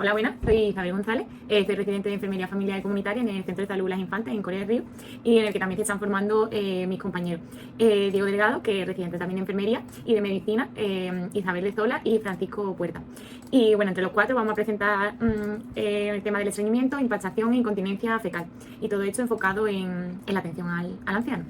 Hola, buenas, soy Isabel González, soy residente de Enfermería Familiar y Comunitaria en el Centro de Salud Las Infantes en Corea del Río y en el que también se están formando mis compañeros Diego Delgado, que es residente también de Enfermería y de Medicina, Isabel de Sola y Francisco Puerta. Y bueno, entre los cuatro vamos a presentar el tema del estreñimiento, impactación e incontinencia fecal y todo esto enfocado en la atención al anciano.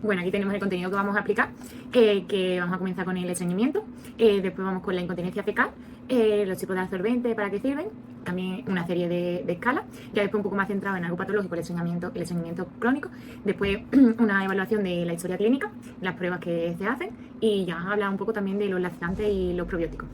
Bueno, aquí tenemos el contenido que vamos a aplicar, que vamos a comenzar con el estreñimiento, después vamos con la incontinencia fecal, los tipos de absorbentes para qué sirven, también una serie de escalas, ya después un poco más centrado en algo patológico, el estreñimiento crónico, después una evaluación de la historia clínica, las pruebas que se hacen y ya hablar un poco también de los laxantes y los probióticos.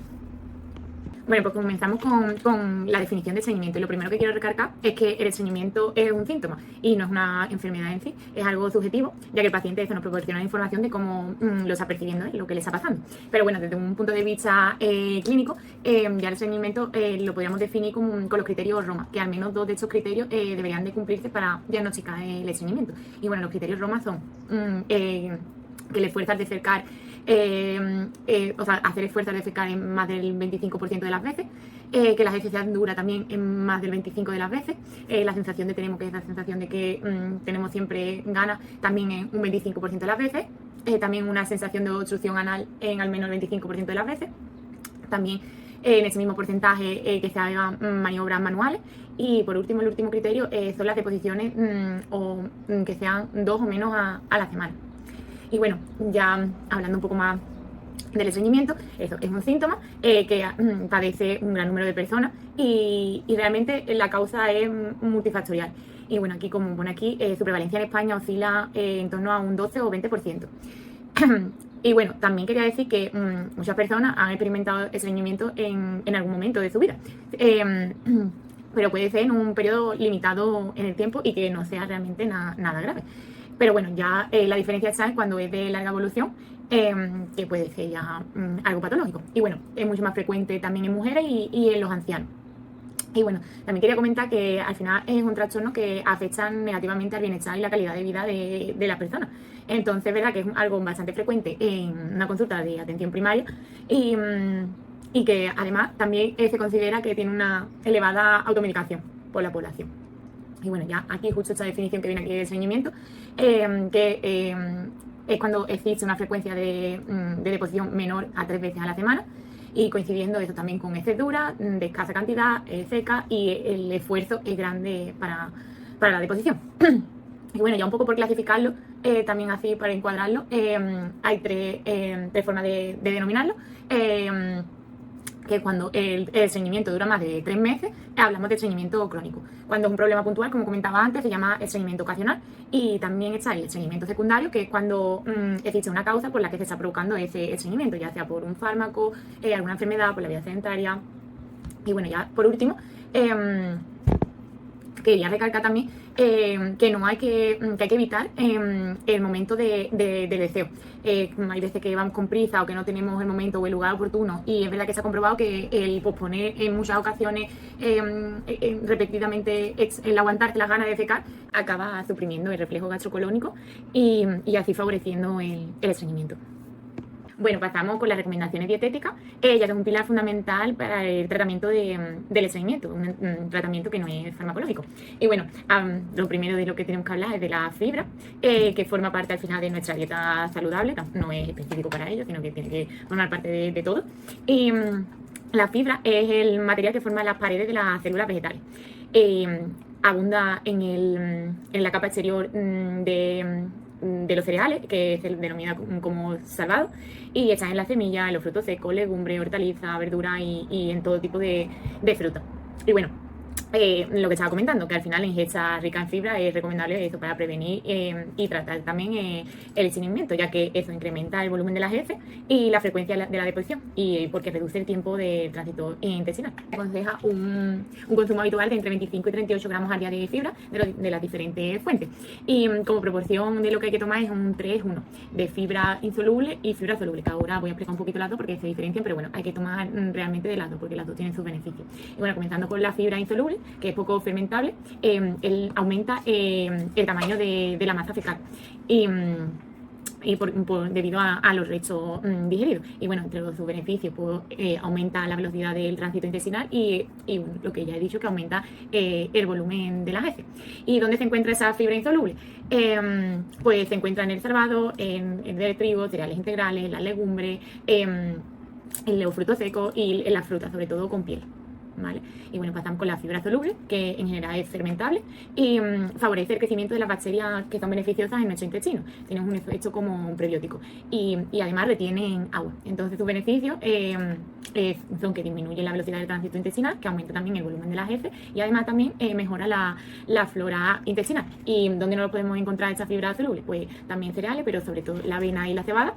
Bueno, pues comenzamos con la definición de estreñimiento y lo primero que quiero recalcar es que el estreñimiento es un síntoma y no es una enfermedad en sí, es algo subjetivo, ya que el paciente nos proporciona información de cómo lo está percibiendo, lo que le está pasando. Pero bueno, desde un punto de vista clínico, ya el estreñimiento lo podríamos definir con los criterios Roma, que al menos dos de estos criterios deberían de cumplirse para diagnosticar el estreñimiento. Y bueno, los criterios Roma son que el esfuerzo al defecar, hacer esfuerzos al defecar en más del 25% de las veces, que la heces sean dura también en más del 25% de las veces, la sensación de tenemos, que es la sensación de que tenemos siempre ganas, también en un 25% de las veces, también una sensación de obstrucción anal en al menos el 25% de las veces, también en ese mismo porcentaje que se hagan maniobras manuales y por último, el último criterio son las deposiciones que sean 2 o menos a la semana. Y bueno, ya hablando un poco más del estreñimiento, eso es un síntoma que padece un gran número de personas y realmente la causa es multifactorial. Y bueno, aquí como pone aquí, su prevalencia en España oscila en torno a un 12 o 20%. Y bueno, también quería decir que muchas personas han experimentado estreñimiento en algún momento de su vida. Pero puede ser en un periodo limitado en el tiempo y que no sea realmente nada grave. Pero bueno, ya la diferencia está en cuando es de larga evolución, que puede ser ya algo patológico. Y bueno, es mucho más frecuente también en mujeres y en los ancianos. Y bueno, también quería comentar que al final es un trastorno que afecta negativamente al bienestar y la calidad de vida de la persona. Entonces, es verdad que es algo bastante frecuente en una consulta de atención primaria y que además también se considera que tiene una elevada automedicación por la población. Y bueno, ya aquí justo esta definición que viene aquí de estreñimiento, es cuando existe una frecuencia de deposición menor a 3 veces a la semana y coincidiendo eso también con heces duras, de escasa cantidad, seca y el esfuerzo es grande para la deposición. Y bueno, ya un poco por clasificarlo, también así para encuadrarlo, hay tres formas de denominarlo. Que cuando el estreñimiento dura más de 3 meses, hablamos de estreñimiento crónico. Cuando es un problema puntual, como comentaba antes, se llama estreñimiento ocasional. Y también está el estreñimiento secundario, que es cuando existe una causa por la que se está provocando ese estreñimiento, ya sea por un fármaco, alguna enfermedad, por la vía sedentaria. Y bueno, ya por último, quería recalcar también que no hay que evitar el momento de deseo. Hay veces que vamos con prisa o que no tenemos el momento o el lugar oportuno y es verdad que se ha comprobado que el posponer en muchas ocasiones repetidamente el aguantarse las ganas de defecar acaba suprimiendo el reflejo gastrocolónico y así favoreciendo el estreñimiento. Bueno, pasamos con las recomendaciones dietéticas, ya que es un pilar fundamental para el tratamiento del estreñimiento, un tratamiento que no es farmacológico. Y bueno, lo primero de lo que tenemos que hablar es de la fibra, que forma parte al final de nuestra dieta saludable, no es específico para ello, sino que tiene que formar parte de todo. Y la fibra es el material que forma las paredes de las células vegetales. Abunda en la capa exterior de los cereales, que se denomina como salvado, y están en las semillas, en los frutos secos, legumbres, hortalizas, verduras y en todo tipo de fruta. Y bueno, lo que estaba comentando, que al final la ingesta rica en fibra es recomendable eso para prevenir y tratar también el estreñimiento, ya que eso incrementa el volumen de las heces y la frecuencia de la deposición y porque reduce el tiempo de tránsito intestinal. Aconseja un consumo habitual de entre 25 y 38 gramos al día de fibra de las diferentes fuentes y como proporción de lo que hay que tomar es un 3-1 de fibra insoluble y fibra soluble, que ahora voy a explicar un poquito las dos porque se diferencian, pero bueno, hay que tomar realmente de las dos porque las dos tienen sus beneficios. Y bueno, comenzando con la fibra insoluble, que es poco fermentable, él aumenta el tamaño de la masa fecal. Y debido a los restos digeridos. Y bueno, entre sus beneficios, pues aumenta la velocidad del tránsito intestinal y lo que ya he dicho, que aumenta el volumen de las heces. ¿Y dónde se encuentra esa fibra insoluble? Pues se encuentra en el salvado, en el trigo, cereales integrales, las legumbres, en los frutos secos y en las frutas, sobre todo con piel. ¿Vale? Y bueno, pasamos con la fibra soluble, que en general es fermentable y favorece el crecimiento de las bacterias que son beneficiosas en nuestro intestino. Tienen un efecto como un prebiótico y además retienen agua. Entonces sus beneficios son que disminuyen la velocidad del tránsito intestinal, que aumenta también el volumen de las heces y además también mejora la flora intestinal. ¿Y dónde no lo podemos encontrar esta fibra soluble? Pues también cereales, pero sobre todo la avena y la cebada,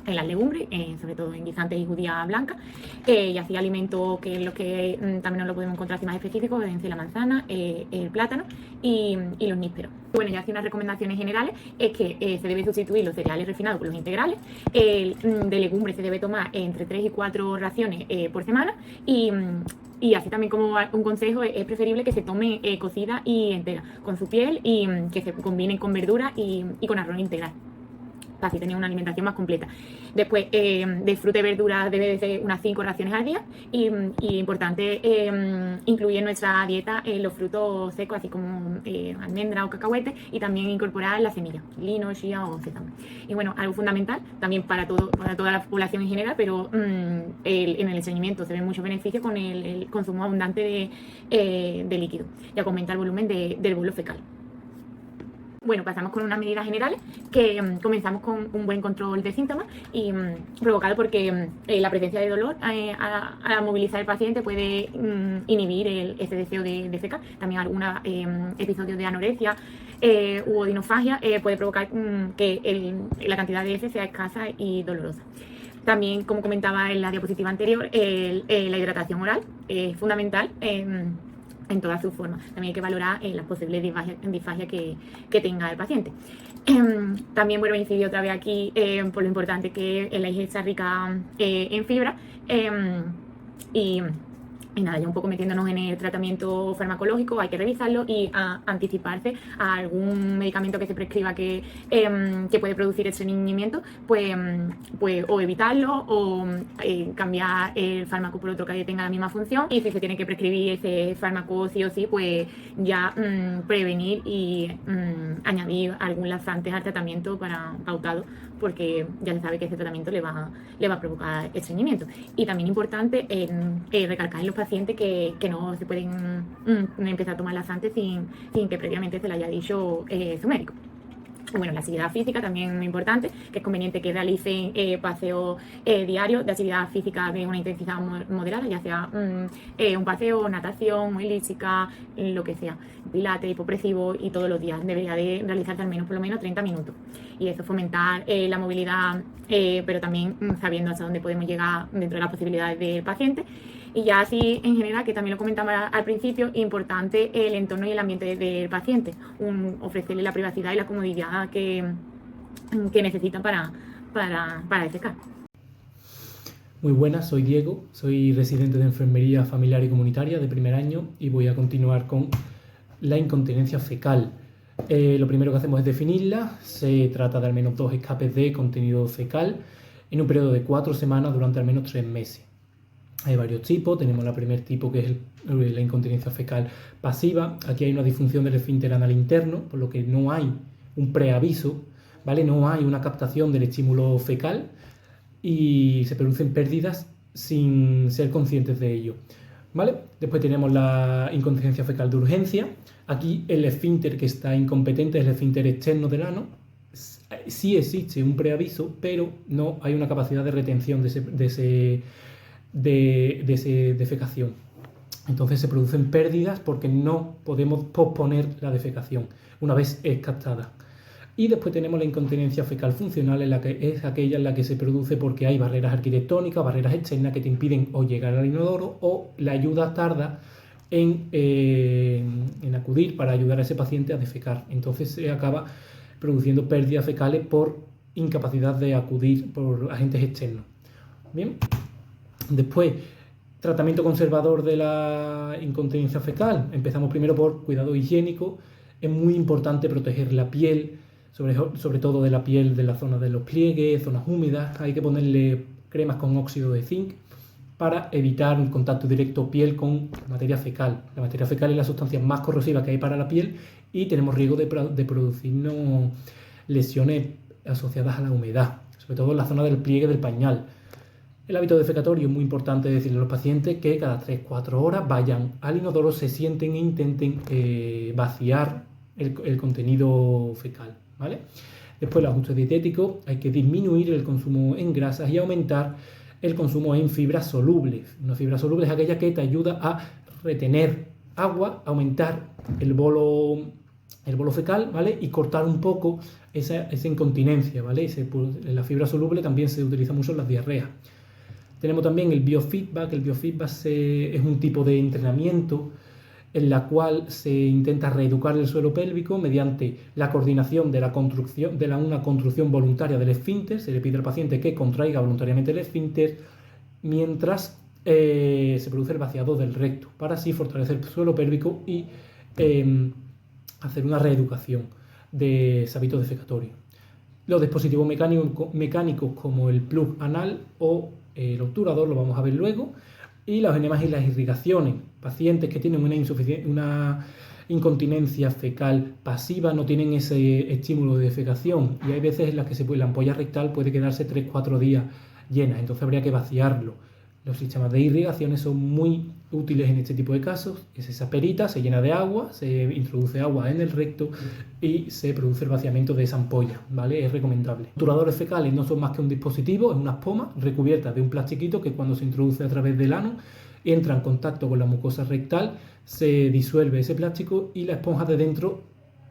en las legumbres, sobre todo en guisantes y judías blancas, y así alimentos que en los que también no lo podemos encontrar así más específicos, deben ser la manzana, el plátano y los nísperos. Bueno, ya así unas recomendaciones generales es que se debe sustituir los cereales refinados por los integrales, de legumbres se debe tomar entre 3 y 4 raciones por semana y así también como un consejo es preferible que se tome cocida y entera, con su piel y que se combinen con verduras y con arroz integral, para así tener una alimentación más completa. Después, de fruta y verduras debe de ser unas 5 raciones al día y importante incluir en nuestra dieta los frutos secos, así como almendra o cacahuete, y también incorporar las semillas, lino, chía o sésamo. Y bueno, algo fundamental también para toda la población en general, pero en el estreñimiento se ven muchos beneficios con el consumo abundante de líquido, y aumenta el volumen del bolo fecal. Bueno, pasamos con unas medidas generales, que comenzamos con un buen control de síntomas y provocado porque la presencia de dolor al movilizar al paciente puede inhibir ese deseo de defecar. También algunos episodios de anorexia u odinofagia puede provocar que la cantidad de heces sea escasa y dolorosa. También, como comentaba en la diapositiva anterior, la hidratación oral es fundamental en todas sus formas. También hay que valorar las posibles disfagias que tenga el paciente. También vuelvo a incidir otra vez aquí por lo importante que es la ingesta rica en fibra y nada, ya un poco metiéndonos en el tratamiento farmacológico, hay que revisarlo y anticiparse a algún medicamento que se prescriba que puede producir estreñimiento, pues o evitarlo o cambiar el fármaco por otro que tenga la misma función, y si se tiene que prescribir ese fármaco sí o sí, pues ya prevenir y añadir algún laxante al tratamiento pautado, porque ya se sabe que ese tratamiento le va a provocar estreñimiento. Y también importante recalcar en los pacientes que no se pueden empezar a tomar laxantes sin que previamente se le haya dicho su médico. Bueno, la actividad física también es muy importante, que es conveniente que realicen paseos diarios de actividad física de una intensidad moderada, ya sea un paseo, natación, elíptica, lo que sea, pilates, hipopresivo, y todos los días debería de realizarse al menos por lo menos 30 minutos. Y eso fomentar la movilidad, pero también sabiendo hasta dónde podemos llegar dentro de las posibilidades del paciente. Y ya así, en general, que también lo comentaba al principio, importante el entorno y el ambiente del paciente, ofrecerle la privacidad y la comodidad que necesitan para defecar. Muy buenas, soy Diego, soy residente de enfermería familiar y comunitaria de primer año y voy a continuar con la incontinencia fecal. Lo primero que hacemos es definirla. Se trata de al menos 2 escapes de contenido fecal en un periodo de 4 semanas durante al menos 3 meses. Hay varios tipos. Tenemos el primer tipo, que es la incontinencia fecal pasiva. Aquí hay una disfunción del esfínter anal interno, por lo que no hay un preaviso, ¿vale? No hay una captación del estímulo fecal y se producen pérdidas sin ser conscientes de ello, ¿vale? Después tenemos la incontinencia fecal de urgencia. Aquí el esfínter que está incompetente es el esfínter externo del ano. Sí existe un preaviso, pero no hay una capacidad de retención de esa defecación. Entonces se producen pérdidas porque no podemos posponer la defecación una vez es captada. Y después tenemos la incontinencia fecal funcional, es aquella en la que se produce porque hay barreras arquitectónicas, barreras externas que te impiden o llegar al inodoro, o la ayuda tarda en acudir para ayudar a ese paciente a defecar. Entonces se acaba produciendo pérdidas fecales por incapacidad de acudir por agentes externos. Bien. Después, tratamiento conservador de la incontinencia fecal. Empezamos primero por cuidado higiénico. Es muy importante proteger la piel sobre todo de la piel de la zona de los pliegues, zonas húmedas. Hay que ponerle cremas con óxido de zinc para evitar el contacto directo piel con materia fecal. La materia fecal es la sustancia más corrosiva que hay para la piel y tenemos riesgo de producirnos lesiones asociadas a la humedad, sobre todo en la zona del pliegue del pañal. El hábito defecatorio es muy importante decirle a los pacientes que cada 3-4 horas vayan al inodoro, se sienten e intenten vaciar el contenido fecal, ¿vale? Después, el ajuste dietético, hay que disminuir el consumo en grasas y aumentar el consumo en fibras solubles. Una fibra soluble es aquella que te ayuda a retener agua, aumentar el bolo fecal, ¿vale? Y cortar un poco esa incontinencia, ¿vale? La fibra soluble también se utiliza mucho en las diarreas. Tenemos también el biofeedback. El biofeedback es un tipo de entrenamiento en la cual se intenta reeducar el suelo pélvico mediante la coordinación de una construcción voluntaria del esfínter. Se le pide al paciente que contraiga voluntariamente el esfínter mientras se produce el vaciado del recto, para así fortalecer el suelo pélvico y hacer una reeducación de ese hábito defecatorio. Los dispositivos mecánicos como el plug anal o el obturador lo vamos a ver luego. Y los enemas y las irrigaciones. Pacientes que tienen una incontinencia fecal pasiva no tienen ese estímulo de defecación y hay veces en las que la ampolla rectal puede quedarse 3-4 días llena, entonces habría que vaciarlo. Los sistemas de irrigaciones son muy útiles en este tipo de casos. Es esa perita, se llena de agua, se introduce agua en el recto y se produce el vaciamiento de esa ampolla, ¿vale? Es recomendable. Los obturadores fecales no son más que un dispositivo, es una espuma recubierta de un plastiquito que cuando se introduce a través del ano entra en contacto con la mucosa rectal, se disuelve ese plástico y la esponja de dentro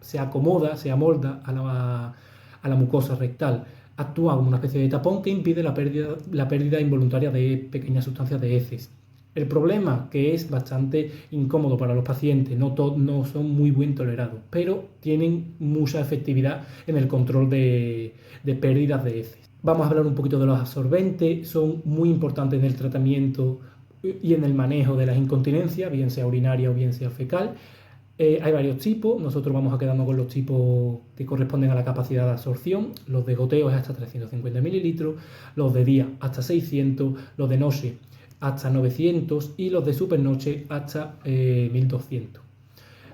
se acomoda, se amolda a la mucosa rectal. Actúa como una especie de tapón que impide la pérdida involuntaria de pequeñas sustancias de heces. El problema, que es bastante incómodo para los pacientes, no son muy bien tolerados, pero tienen mucha efectividad en el control de pérdidas de heces. Vamos a hablar un poquito de los absorbentes. Son muy importantes en el tratamiento y en el manejo de las incontinencias, bien sea urinaria o bien sea fecal. Hay varios tipos, nosotros vamos a quedarnos con los tipos que corresponden a la capacidad de absorción. Los de goteo es hasta 350 mililitros, los de día hasta 600, los de noche hasta 900 y los de supernoche hasta 1200.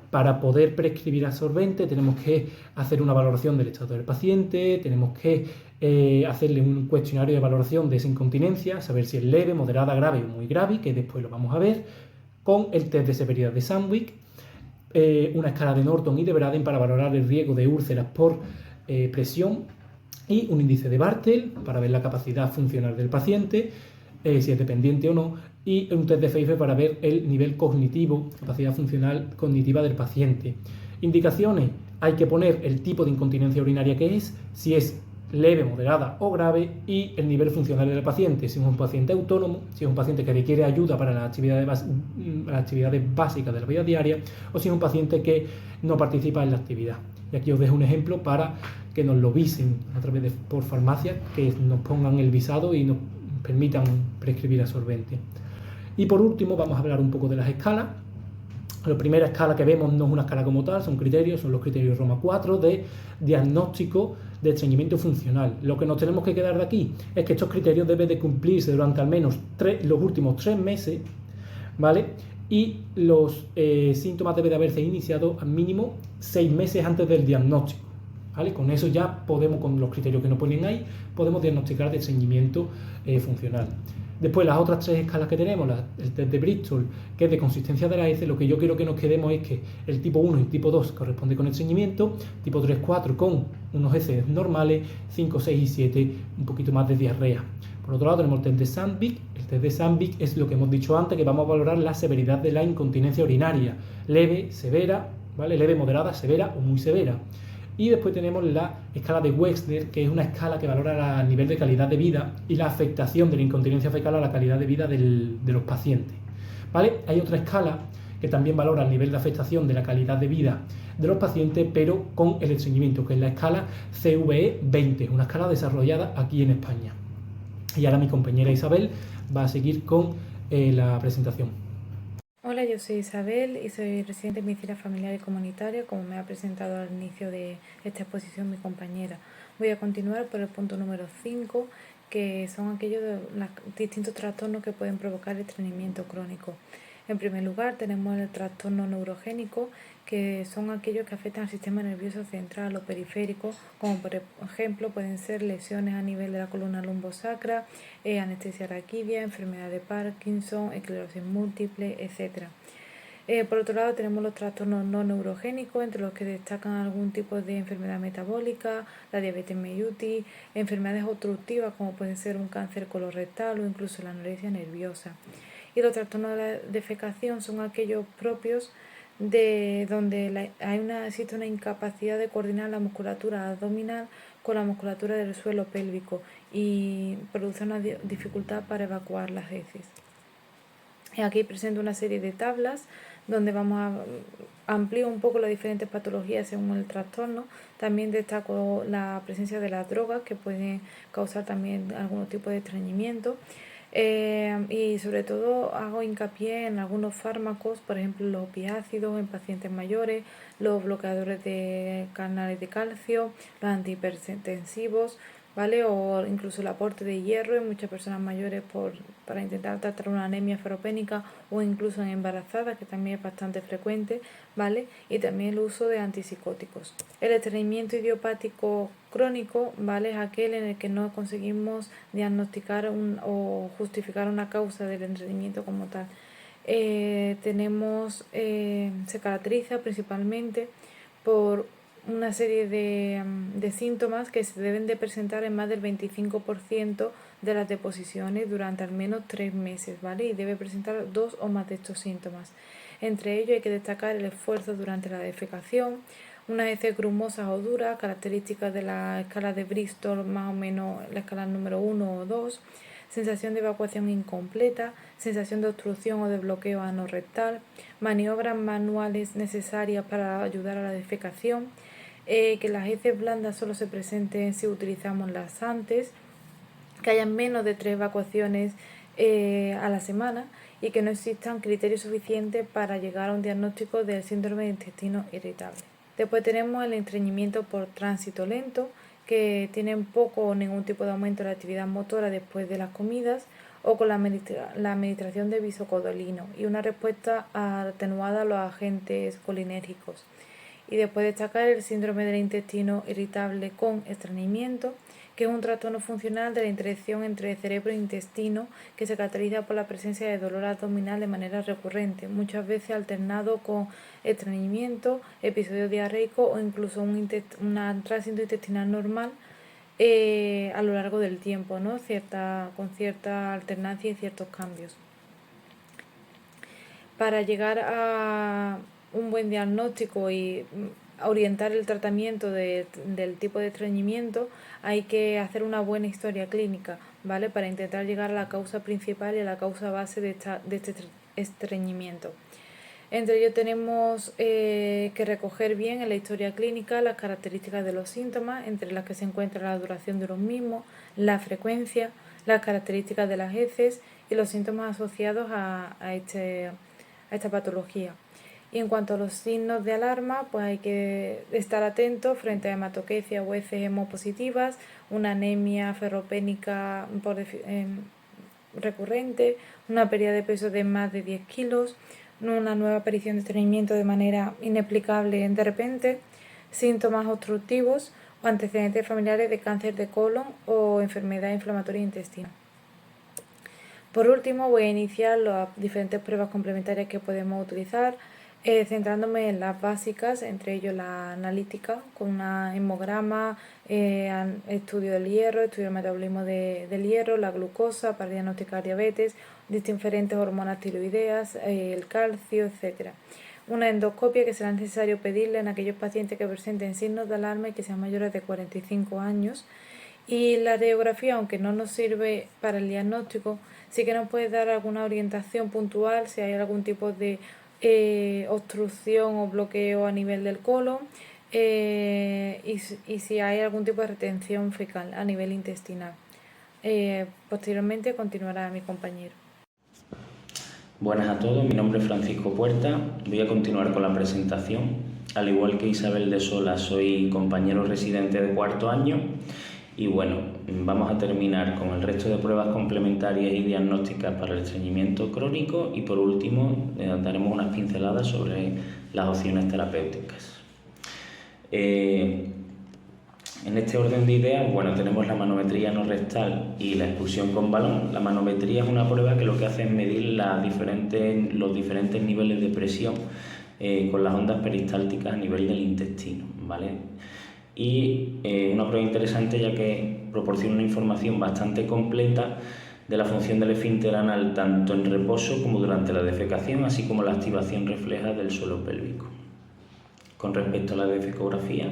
Para poder prescribir absorbente tenemos que hacer una valoración del estado del paciente, tenemos que hacerle un cuestionario de valoración de esa incontinencia, saber si es leve, moderada, grave o muy grave, que después lo vamos a ver, con el test de severidad de Sandwich, una escala de Norton y de Braden para valorar el riesgo de úlceras por presión y un índice de Bartel para ver la capacidad funcional del paciente, si es dependiente o no, y un test de Pfeiffer para ver el nivel cognitivo, capacidad funcional cognitiva del paciente. Indicaciones: hay que poner el tipo de incontinencia urinaria que es, si es leve, moderada o grave, y el nivel funcional del paciente, si es un paciente autónomo, si es un paciente que requiere ayuda para las actividades básicas de la vida diaria, o si es un paciente que no participa en la actividad. Y aquí os dejo un ejemplo para que nos lo visen a través por farmacia, que nos pongan el visado y nos permitan prescribir absorbente. Y por último vamos a hablar un poco de las escalas. La primera escala que vemos no es una escala como tal, son los criterios Roma 4 de diagnóstico de estreñimiento funcional. Lo que nos tenemos que quedar de aquí es que estos criterios deben de cumplirse durante al menos los últimos 3 meses, ¿vale? Y los síntomas deben de haberse iniciado al mínimo 6 meses antes del diagnóstico, ¿vale? Con eso ya podemos, con los criterios que nos ponen ahí, podemos diagnosticar de estreñimiento funcional. Después, las otras 3 escalas que tenemos, el test de Bristol, que es de consistencia de la heces, lo que yo quiero que nos quedemos es que el tipo 1 y el tipo 2 corresponde con estreñimiento, tipo 3, 4 con unos heces normales, 5, 6 y 7 un poquito más de diarrea. Por otro lado, tenemos el test de Sandvik. El test de Sandvik es lo que hemos dicho antes, que vamos a valorar la severidad de la incontinencia urinaria, leve, severa, ¿vale? Leve, moderada, severa o muy severa. Y después tenemos la escala de Wexner, que es una escala que valora el nivel de calidad de vida y la afectación de la incontinencia fecal a la calidad de vida de los pacientes, ¿vale? Hay otra escala que también valora el nivel de afectación de la calidad de vida de los pacientes, pero con el estreñimiento, que es la escala CVE 20, una escala desarrollada aquí en España. Y ahora mi compañera Isabel va a seguir con la presentación. Hola, yo soy Isabel y soy residente en medicina familiar y comunitaria, como me ha presentado al inicio de esta exposición mi compañera. Voy a continuar por el punto número 5, que son aquellos de los distintos trastornos que pueden provocar estreñimiento crónico. En primer lugar, tenemos el trastorno neurogénico, que son aquellos que afectan al sistema nervioso central o periférico, como por ejemplo pueden ser lesiones a nivel de la columna lumbosacra, anestesia raquídea, enfermedad de Parkinson, esclerosis múltiple, etc. Por otro lado, tenemos los trastornos no neurogénicos, entre los que destacan algún tipo de enfermedad metabólica, la diabetes mellitus, enfermedades obstructivas como pueden ser un cáncer colorectal o incluso la anorexia nerviosa. Y los trastornos de la defecación son aquellos propios de donde existe una incapacidad de coordinar la musculatura abdominal con la musculatura del suelo pélvico y produce una dificultad para evacuar las heces. Aquí presento una serie de tablas donde vamos a ampliar un poco las diferentes patologías según el trastorno. También destaco la presencia de las drogas que pueden causar también algún tipo de estreñimiento. Y sobre todo hago hincapié en algunos fármacos, por ejemplo los opiácidos en pacientes mayores, los bloqueadores de canales de calcio, los antihipertensivos, ¿vale? O incluso el aporte de hierro en muchas personas mayores para intentar tratar una anemia ferropénica o incluso en embarazadas, que también es bastante frecuente, ¿vale? Y también el uso de antipsicóticos. El estreñimiento idiopático crónico, ¿vale? Es aquel en el que no conseguimos diagnosticar o justificar una causa del estreñimiento como tal. Se caracteriza principalmente por una serie de síntomas que se deben de presentar en más del 25% de las deposiciones durante al menos 3 meses, ¿vale? Y debe presentar 2 o más de estos síntomas. Entre ellos hay que destacar el esfuerzo durante la defecación, unas heces grumosas o duras, características de la escala de Bristol, más o menos la escala número 1 o 2, sensación de evacuación incompleta, sensación de obstrucción o de bloqueo anorrectal, maniobras manuales necesarias para ayudar a la defecación, que las heces blandas solo se presenten si utilizamos laxantes, que hayan menos de 3 evacuaciones a la semana y que no existan criterios suficientes para llegar a un diagnóstico del síndrome de intestino irritable. Después tenemos el estreñimiento por tránsito lento, que tienen poco o ningún tipo de aumento de la actividad motora después de las comidas o con la administración de bisocodolino y una respuesta atenuada a los agentes colinérgicos. Y después destacar el síndrome del intestino irritable con estreñimiento, que es un trastorno funcional de la interacción entre cerebro e intestino que se caracteriza por la presencia de dolor abdominal de manera recurrente, muchas veces alternado con estreñimiento, episodios diarreicos o incluso un tránsito intestinal normal a lo largo del tiempo, ¿no? Con cierta alternancia y ciertos cambios. Para llegar a un buen diagnóstico y orientar el tratamiento del tipo de estreñimiento, hay que hacer una buena historia clínica, ¿vale? Para intentar llegar a la causa principal y a la causa base de este estreñimiento. Entre ellos tenemos que recoger bien en la historia clínica las características de los síntomas, entre las que se encuentra la duración de los mismos, la frecuencia, las características de las heces y los síntomas asociados a esta patología. Y en cuanto a los signos de alarma, pues hay que estar atentos frente a hematoquecia o heces hemopositivas, una anemia ferropénica recurrente, una pérdida de peso de más de 10 kilos, una nueva aparición de estreñimiento de manera inexplicable de repente, síntomas obstructivos o antecedentes familiares de cáncer de colon o enfermedad inflamatoria intestinal. Por último, voy a iniciar las diferentes pruebas complementarias que podemos utilizar, centrándome en las básicas, entre ellos la analítica, con un hemograma, estudio del hierro, estudio del metabolismo del hierro, la glucosa para diagnosticar diabetes, diferentes hormonas tiroideas, el calcio, etc. Una endoscopia que será necesario pedirle en aquellos pacientes que presenten signos de alarma y que sean mayores de 45 años. Y la radiografía, aunque no nos sirve para el diagnóstico, sí que nos puede dar alguna orientación puntual si hay algún tipo de obstrucción o bloqueo a nivel del colon y si hay algún tipo de retención fecal a nivel intestinal. Posteriormente continuará mi compañero. Buenas a todos, mi nombre es Francisco Puerta. Voy a continuar con la presentación. Al igual que Isabel de Sola, soy compañero residente de cuarto año y bueno, vamos a terminar con el resto de pruebas complementarias y diagnósticas para el estreñimiento crónico y por último daremos unas pinceladas sobre las opciones terapéuticas. En este orden de ideas, bueno, tenemos la manometría no rectal y la expulsión con balón. La manometría es una prueba que lo que hace es medir los diferentes niveles de presión con las ondas peristálticas a nivel del intestino, ¿vale? Y una prueba interesante ya que proporciona una información bastante completa de la función del esfínter anal tanto en reposo como durante la defecación, así como la activación refleja del suelo pélvico. Con respecto a la defecografía,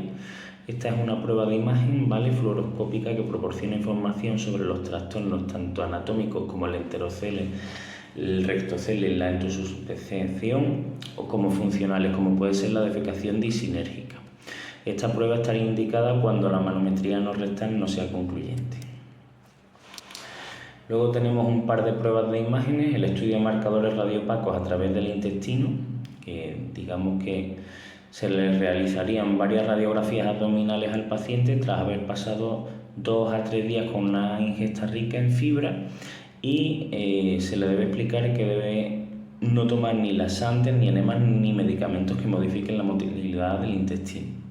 esta es una prueba de imagen, ¿vale?, fluoroscópica que proporciona información sobre los trastornos tanto anatómicos como el enterocele, el rectocele y la endosuspección, o como funcionales, como puede ser la defecación disinérgica. Esta prueba estaría indicada cuando la manometría no rectal no sea concluyente. Luego tenemos un par de pruebas de imágenes, el estudio de marcadores radiopacos a través del intestino, que digamos que se le realizarían varias radiografías abdominales al paciente tras haber pasado 2 a 3 días con una ingesta rica en fibra y se le debe explicar que debe no tomar ni laxantes, ni enemas, ni medicamentos que modifiquen la motilidad del intestino.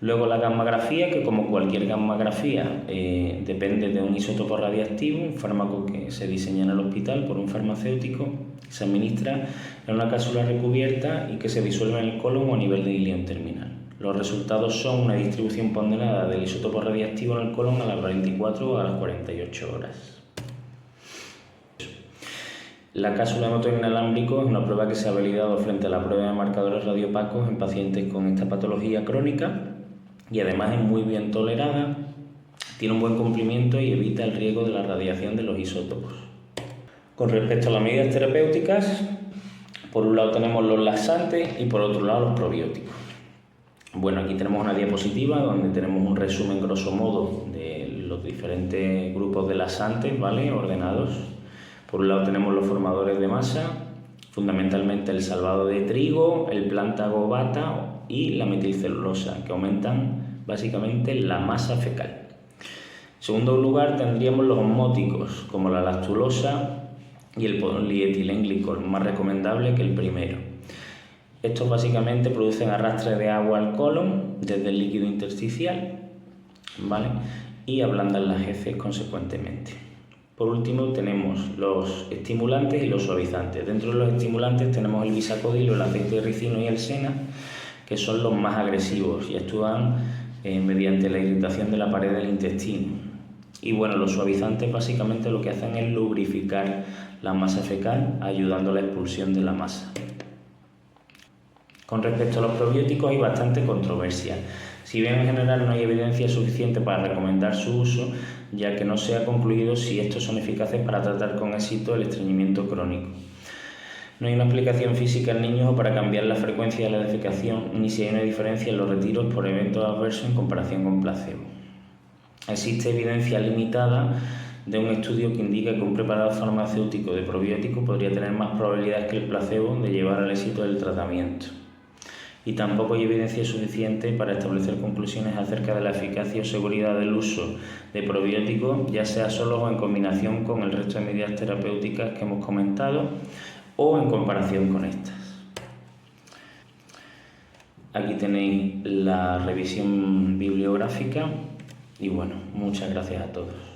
Luego la gammagrafía, que como cualquier gammagrafía depende de un isótopo radiactivo, un fármaco que se diseña en el hospital por un farmacéutico, se administra en una cápsula recubierta y que se disuelve en el colon o a nivel de ileón terminal. Los resultados son una distribución ponderada del isótopo radiactivo en el colon a las 24 o a las 48 horas. La cápsula de motor inalámbrico es una prueba que se ha validado frente a la prueba de marcadores radiopacos en pacientes con esta patología crónica y además es muy bien tolerada, tiene un buen cumplimiento y evita el riesgo de la radiación de los isótopos. Con respecto a las medidas terapéuticas, por un lado tenemos los laxantes y por otro lado los probióticos. Bueno, aquí tenemos una diapositiva donde tenemos un resumen grosso modo de los diferentes grupos de laxantes, ¿vale?, ordenados. Por un lado tenemos los formadores de masa, fundamentalmente el salvado de trigo, el plantago bata y la metilcelulosa, que aumentan básicamente la masa fecal. En segundo lugar tendríamos los osmóticos, como la lactulosa y el polietilenglicol, más recomendable que el primero. Estos básicamente producen arrastre de agua al colon desde el líquido intersticial, ¿vale?, y ablandan las heces consecuentemente. Por último tenemos los estimulantes y los suavizantes. Dentro de los estimulantes tenemos el bisacodilo, el aceite de ricino y el sena, que son los más agresivos y actúan mediante la irritación de la pared del intestino. Y bueno, los suavizantes básicamente lo que hacen es lubrificar la masa fecal, ayudando a la expulsión de la masa. Con respecto a los probióticos hay bastante controversia. Si bien en general no hay evidencia suficiente para recomendar su uso, ya que no se ha concluido si estos son eficaces para tratar con éxito el estreñimiento crónico. No hay una explicación física en niños o para cambiar la frecuencia de la defecación, ni si hay una diferencia en los retiros por eventos adversos en comparación con placebo. Existe evidencia limitada de un estudio que indica que un preparado farmacéutico de probiótico podría tener más probabilidades que el placebo de llevar al éxito del tratamiento. Y tampoco hay evidencia suficiente para establecer conclusiones acerca de la eficacia o seguridad del uso de probióticos, ya sea solo o en combinación con el resto de medidas terapéuticas que hemos comentado o en comparación con estas. Aquí tenéis la revisión bibliográfica y bueno, muchas gracias a todos.